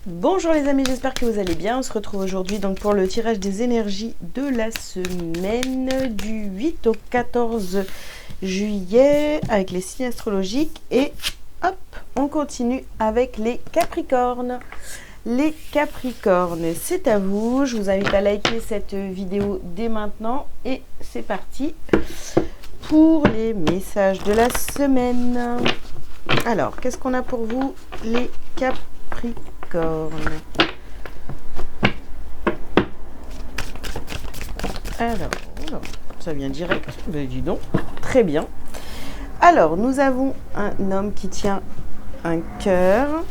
Bonjour les amis, j'espère que vous allez bien. On se retrouve aujourd'hui donc pour le tirage des énergies de la semaine du 8 au 14 juillet avec les signes astrologiques. Et hop, on continue avec les Capricornes. Les Capricornes, c'est à vous. Je vous invite à liker cette vidéo dès maintenant. Et c'est parti pour les messages de la semaine. Alors, qu'est-ce qu'on a pour vous les Capricornes? Alors, ça vient direct, mais dis donc, très bien. Alors, nous avons un homme qui tient un cœur.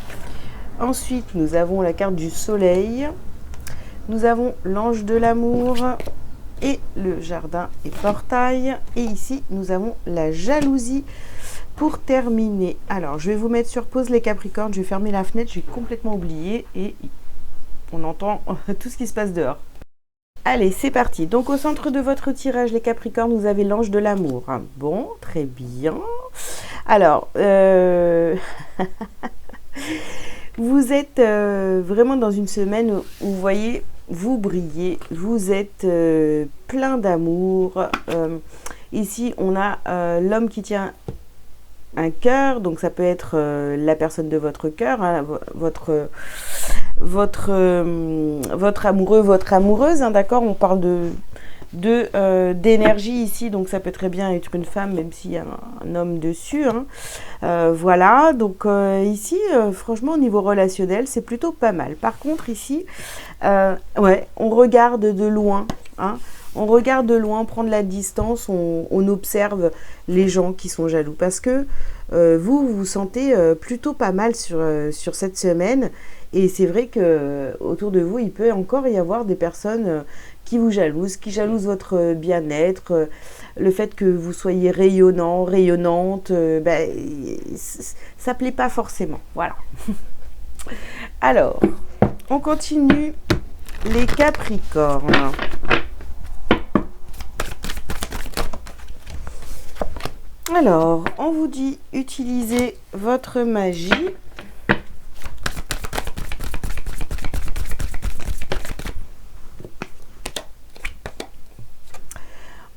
Ensuite, nous avons la carte du soleil. Nous avons l'ange de l'amour et le jardin et portail. Et ici, nous avons la jalousie. Pour terminer, alors je vais vous mettre sur pause les Capricornes, je vais fermer la fenêtre, j'ai complètement oublié et on entend tout ce qui se passe dehors. Allez, c'est parti. Donc au centre de votre tirage, les Capricornes, vous avez l'ange de l'amour. Bon, très bien. Alors, vous êtes vraiment dans une semaine où vous voyez, vous brillez, vous êtes plein d'amour. Ici, on a l'homme qui tient un cœur, donc ça peut être la personne de votre cœur, hein, votre amoureux, votre amoureuse, hein, d'accord. On parle d'énergie ici, donc ça peut très bien être une femme, même s'il y a un homme dessus, hein. Voilà, donc ici, franchement, au niveau relationnel, c'est plutôt pas mal. Par contre, ici, ouais, on regarde de loin, hein. On regarde de loin, on prend de la distance, on observe les gens qui sont jaloux. Parce que vous vous sentez plutôt pas mal sur cette semaine. Et c'est vrai que autour de vous, il peut encore y avoir des personnes qui vous jalousent, qui jalousent votre bien-être, le fait que vous soyez rayonnant, rayonnante, ça plaît pas forcément. Voilà. Alors, on continue les Capricornes. Alors, on vous dit utilisez votre magie.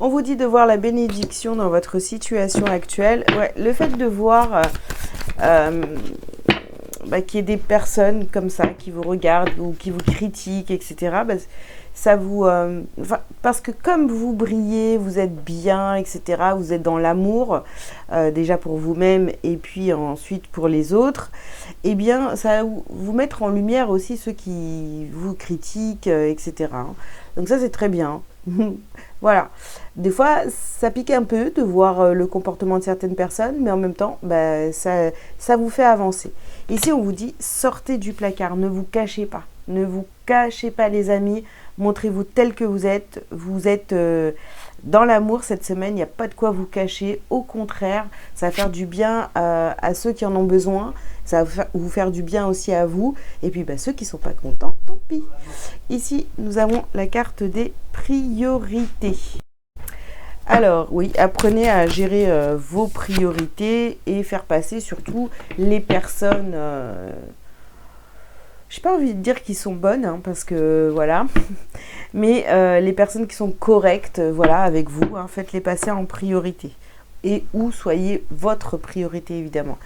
On vous dit de voir la bénédiction dans votre situation actuelle. Ouais, le fait de voir qu'il y ait des personnes comme ça qui vous regardent ou qui vous critiquent, etc., ça vous... parce que comme vous brillez, vous êtes bien, etc., vous êtes dans l'amour, déjà pour vous-même et puis ensuite pour les autres, eh bien, ça va vous mettre en lumière aussi ceux qui vous critiquent, etc. Donc ça, c'est très bien. Voilà. Des fois, ça pique un peu de voir le comportement de certaines personnes, mais en même temps, ça vous fait avancer. Ici, on vous dit, sortez du placard, ne vous cachez pas. Ne vous cachez pas, les amis. Montrez-vous tel que vous êtes. Vous êtes dans l'amour cette semaine, il n'y a pas de quoi vous cacher. Au contraire, ça va faire du bien à ceux qui en ont besoin. Ça va vous faire du bien aussi à vous. Et puis, ceux qui ne sont pas contents, tant pis. Ici, nous avons la carte des priorités. Alors, oui, apprenez à gérer vos priorités et faire passer surtout les personnes... j'ai pas envie de dire qu'ils sont bonnes, hein, parce que voilà, mais les personnes qui sont correctes, voilà, avec vous, hein, faites-les passer en priorité. Et ou soyez votre priorité, évidemment.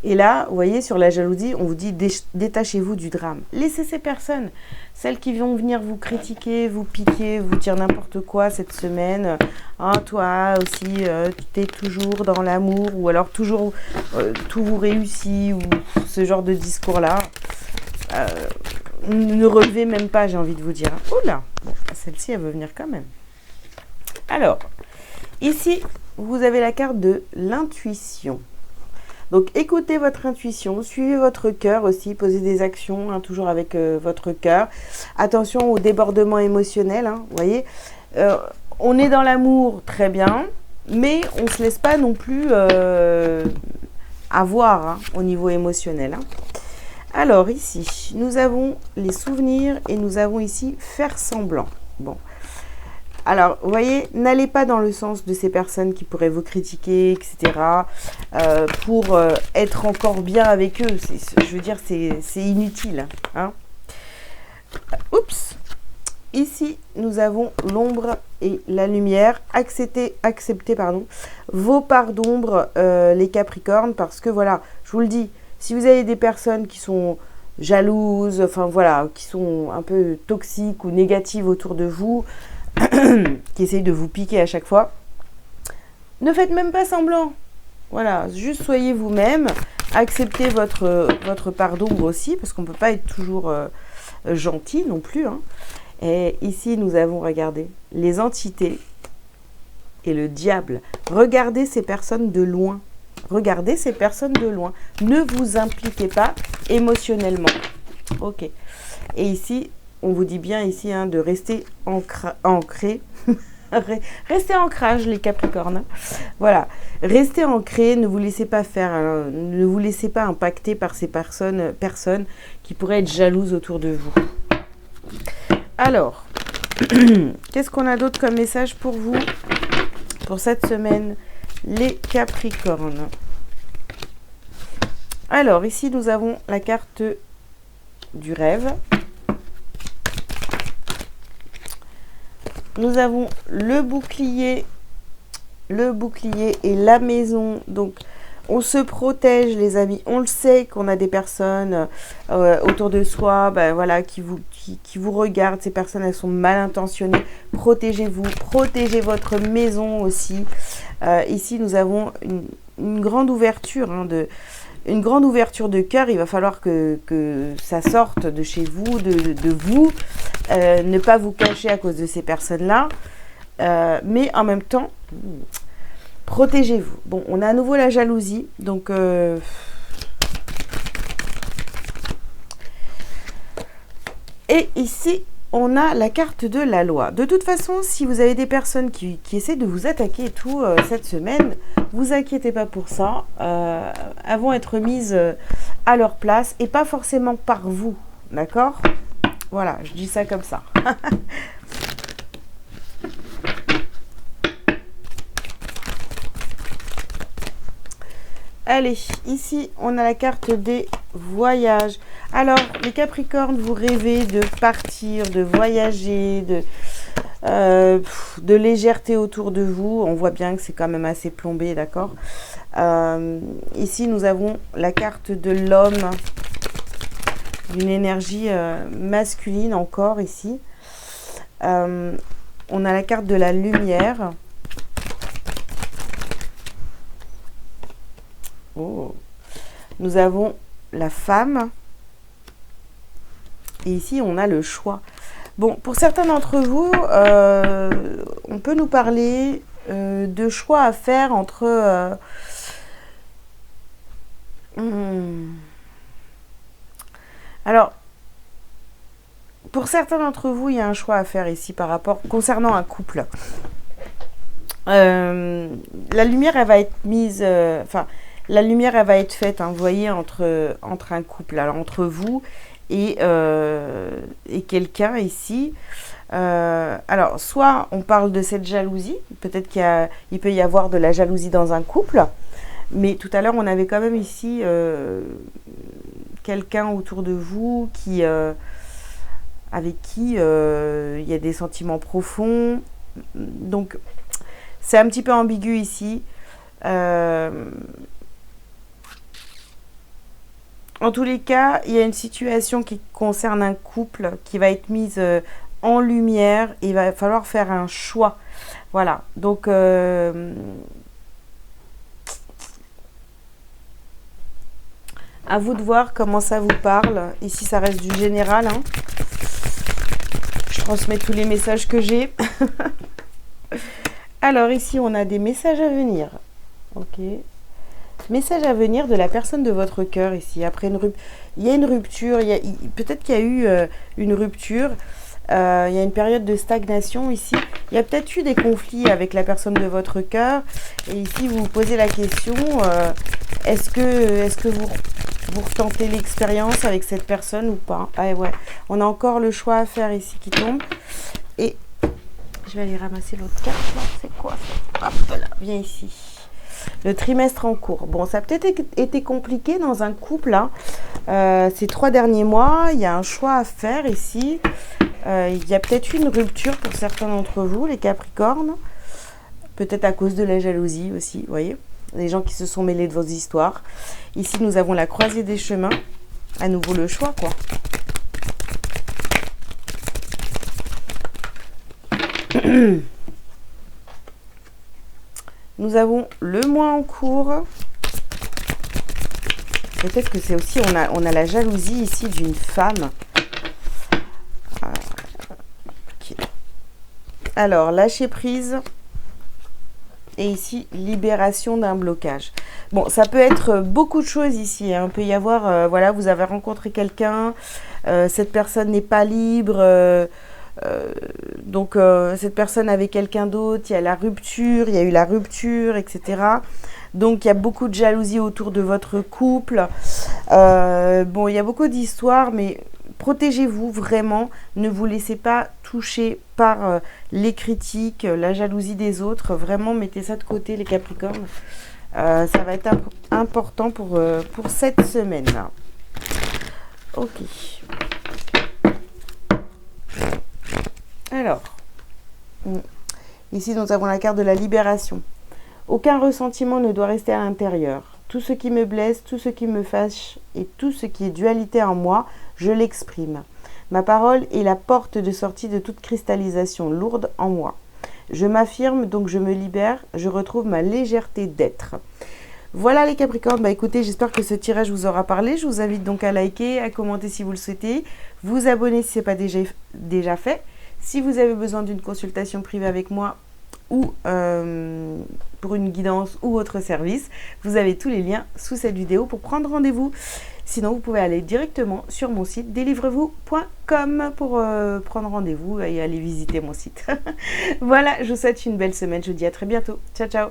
Et là, vous voyez, sur la jalousie, on vous dit détachez-vous du drame. Laissez ces personnes, celles qui vont venir vous critiquer, vous piquer, vous dire n'importe quoi cette semaine. Ah, toi aussi, tu es toujours dans l'amour, ou alors toujours tout vous réussit, ou ce genre de discours-là. Ne relevez même pas, j'ai envie de vous dire. Oula, bon, celle-ci, elle veut venir quand même. Alors, ici, vous avez la carte de l'intuition. Donc, écoutez votre intuition, suivez votre cœur aussi, posez des actions, hein, toujours avec votre cœur. Attention au débordement émotionnel, hein, vous voyez. On est dans l'amour, très bien, mais on ne se laisse pas non plus avoir, hein, au niveau émotionnel, hein. Alors ici, nous avons les souvenirs et nous avons ici faire semblant. Bon, Alors, vous voyez, n'allez pas dans le sens de ces personnes qui pourraient vous critiquer, etc. Pour être encore bien avec eux. Je veux dire, c'est inutile. Hein. Oups. Ici, nous avons l'ombre et la lumière. Acceptez vos parts d'ombre, les Capricornes, parce que voilà, je vous le dis, si vous avez des personnes qui sont jalouses, enfin voilà, qui sont un peu toxiques ou négatives autour de vous, qui essayent de vous piquer à chaque fois, ne faites même pas semblant. Voilà, juste soyez vous-même, acceptez votre part d'ombre aussi, parce qu'on ne peut pas être toujours gentil non plus. Hein. Et ici, nous avons, regardez, les entités et le diable. Regardez ces personnes de loin. Regardez ces personnes de loin. Ne vous impliquez pas émotionnellement. Ok. Et ici, on vous dit bien ici hein, de rester ancré. Restez ancrage, les Capricornes. Voilà. Restez ancré. Ne vous laissez pas faire. Hein, ne vous laissez pas impacter par ces personnes qui pourraient être jalouses autour de vous. Alors, qu'est-ce qu'on a d'autre comme message pour vous pour cette semaine, les Capricornes? Alors, ici, nous avons la carte du rêve. Nous avons le bouclier et la maison. Donc, on se protège, les amis. On le sait qu'on a des personnes autour de soi voilà, qui vous regardent. Ces personnes, elles sont mal intentionnées. Protégez-vous. Protégez votre maison aussi. Ici, nous avons une grande ouverture une grande ouverture de cœur. Il va falloir que ça sorte de chez vous, de vous. Ne pas vous cacher à cause de ces personnes-là. Mais en même temps... protégez-vous. Bon, on a à nouveau la jalousie. Donc, et ici, on a la carte de la loi. De toute façon, si vous avez des personnes qui essaient de vous attaquer et tout cette semaine, vous inquiétez pas pour ça. Elles vont être mises à leur place et pas forcément par vous. D'accord? Voilà, je dis ça comme ça. Allez, ici, on a la carte des voyages. Alors, les Capricornes, vous rêvez de partir, de voyager, de légèreté autour de vous. On voit bien que c'est quand même assez plombé, d'accord? Ici, nous avons la carte de l'homme, une énergie masculine encore ici. On a la carte de la lumière. Oh. Nous avons la femme. Et ici, on a le choix. Bon, pour certains d'entre vous, on peut nous parler de choix à faire entre... Alors, pour certains d'entre vous, il y a un choix à faire ici concernant un couple. La lumière, elle va être mise... la lumière, elle va être faite, hein, vous voyez, entre un couple, alors entre vous et quelqu'un ici. Alors, soit on parle de cette jalousie, peut-être qu'il peut y avoir de la jalousie dans un couple, mais tout à l'heure, on avait quand même ici quelqu'un autour de vous avec qui il y a des sentiments profonds. Donc, c'est un petit peu ambigu ici. En tous les cas, il y a une situation qui concerne un couple qui va être mise en lumière et il va falloir faire un choix. Voilà, donc à vous de voir comment ça vous parle. Ici, ça reste du général. Hein. Je transmets tous les messages que j'ai. Alors ici, on a des messages à venir. Ok. Message à venir de la personne de votre cœur ici. Après il y a une rupture, peut-être qu'il y a eu une rupture, il y a une période de stagnation ici. Il y a peut-être eu des conflits avec la personne de votre cœur. Et ici, vous vous posez la question, est-ce que vous retentez l'expérience avec cette personne ou pas? Ah ouais, on a encore le choix à faire ici qui tombe. Et Je vais aller ramasser l'autre carte. C'est quoi ça? Hop là, viens ici. Le trimestre en cours. Bon, ça a peut-être été compliqué dans un couple. Hein. Ces 3 derniers mois, il y a un choix à faire ici. Il y a peut-être une rupture pour certains d'entre vous, les Capricornes. Peut-être à cause de la jalousie aussi, vous voyez. Les gens qui se sont mêlés de vos histoires. Ici, nous avons la croisée des chemins. À nouveau le choix, quoi. Nous avons le mois en cours. Peut-être que c'est aussi, on a la jalousie ici d'une femme. Okay. Alors, lâcher prise. Et ici, libération d'un blocage. Bon, ça peut être beaucoup de choses ici. Hein. Il peut y avoir, voilà, vous avez rencontré quelqu'un. Cette personne n'est pas libre. Donc cette personne avait quelqu'un d'autre, il y a la rupture, il y a eu la rupture, etc. Donc il y a beaucoup de jalousie autour de votre couple. Bon, il y a beaucoup d'histoires, mais protégez-vous vraiment. Ne vous laissez pas toucher par les critiques, la jalousie des autres. Vraiment, mettez ça de côté, les Capricornes. Ça va être important pour cette semaine-là. Ok. Alors, ici nous avons la carte de la libération. Aucun ressentiment ne doit rester à l'intérieur. Tout ce qui me blesse, tout ce qui me fâche et tout ce qui est dualité en moi, je l'exprime. Ma parole est la porte de sortie de toute cristallisation lourde en moi. Je m'affirme, donc je me libère, je retrouve ma légèreté d'être. Voilà les Capricornes, bah écoutez, j'espère que ce tirage vous aura parlé. Je vous invite donc à liker, à commenter si vous le souhaitez, vous abonner si ce n'est pas déjà fait. Si vous avez besoin d'une consultation privée avec moi ou pour une guidance ou autre service, vous avez tous les liens sous cette vidéo pour prendre rendez-vous. Sinon, vous pouvez aller directement sur mon site délivre-vous.com pour prendre rendez-vous et aller visiter mon site. Voilà, je vous souhaite une belle semaine. Je vous dis à très bientôt. Ciao, ciao.